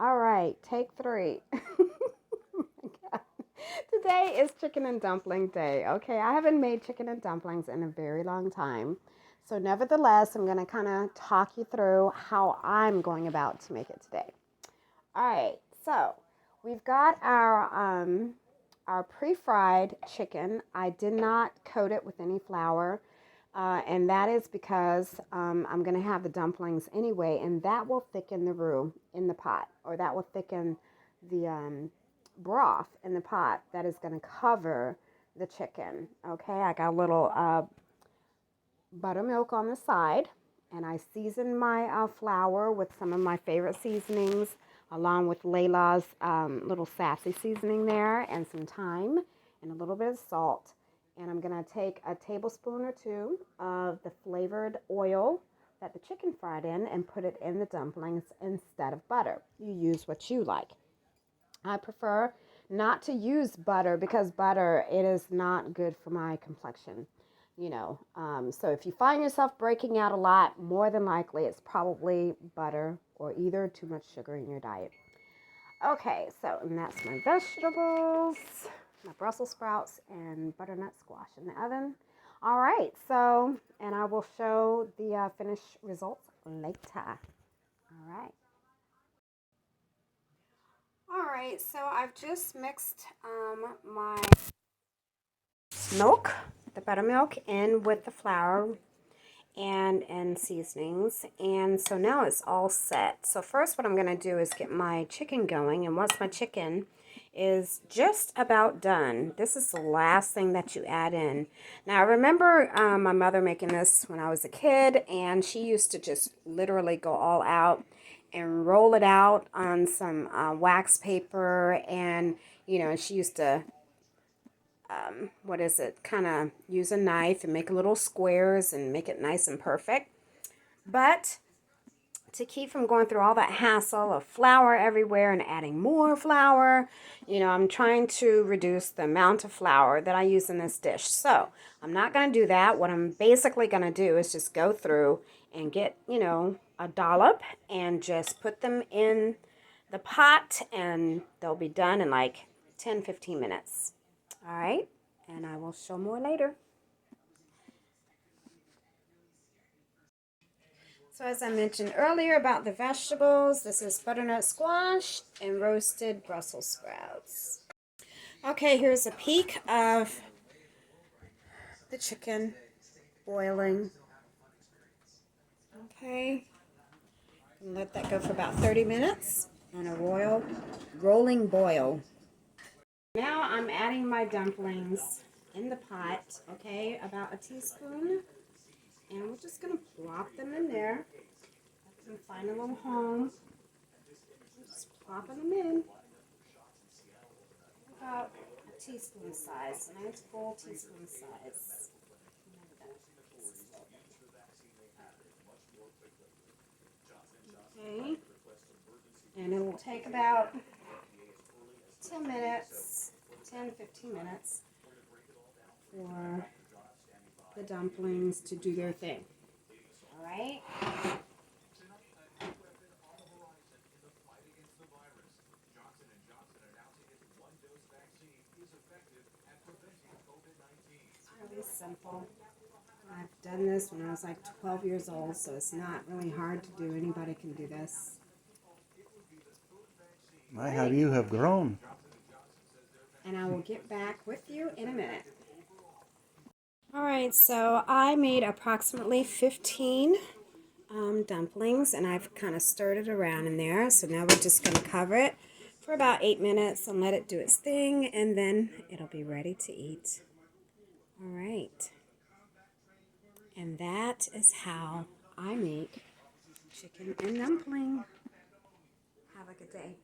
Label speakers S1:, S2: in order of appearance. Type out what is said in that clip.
S1: All right, take 3. Today is chicken and dumpling day. Okay, I haven't made chicken and dumplings in a very long time. So nevertheless, I'm going to kind of talk you through how I'm going about to make it today. All right, so we've got our pre-fried chicken. I did not coat it with any flour. And that is because I'm going to have the dumplings anyway, and that will thicken the roux in the pot, or that will thicken the broth in the pot that is going to cover the chicken. Okay, I got a little buttermilk on the side, and I season my flour with some of my favorite seasonings, along with Layla's little sassy seasoning there, and some thyme, and a little bit of salt. And I'm going to take a tablespoon or 2 of the flavored oil that the chicken fried in and put it in the dumplings instead of butter. You use what you like. I prefer not to use butter because butter, it is not good for my complexion. So if you find yourself breaking out a lot, more than likely it's probably butter or either too much sugar in your diet. Okay, so and that's my vegetables, my Brussels sprouts, and butternut squash in the oven. All right, so, and I will show the finished results later. All right. All right, so I've just mixed my milk, the buttermilk, in with the flour and seasonings, and so now it's all set. So first what I'm going to do is get my chicken going, and once my chicken is just about done, this is the last thing that you add in. Now I remember my mother making this when I was a kid, and she used to just literally go all out and roll it out on some wax paper, and she used to kind of use a knife and make little squares and make it nice and perfect. But to keep from going through all that hassle of flour everywhere and adding more flour, I'm trying to reduce the amount of flour that I use in this dish. So I'm not going to do that. What I'm basically going to do is just go through and get, a dollop and just put them in the pot, and they'll be done in like 10-15 minutes. All right, and I will show more later. So as I mentioned earlier about the vegetables, this is butternut squash and roasted Brussels sprouts. Okay, here's a peek of the chicken boiling. Okay, and let that go for about 30 minutes on a rolling boil. Now I'm adding my dumplings in the pot, okay, about a teaspoon. And we're just going to plop them in there. Let them find a little home. Just plopping them in. About a teaspoon size, a nice full teaspoon size. Okay. And it will take about 10 minutes, 10-15 minutes for the dumplings to do their thing. All right? It's really simple. I've done this when I was like 12 years old, so it's not really hard to do. Anybody can do this.
S2: My, how you have grown.
S1: And I will get back with you in a minute. All right, so I made approximately 15 dumplings, and I've kind of stirred it around in there. So now we're just going to cover it for about 8 minutes and let it do its thing, and then it'll be ready to eat. All right. And that is how I make chicken and dumpling. Have a good day.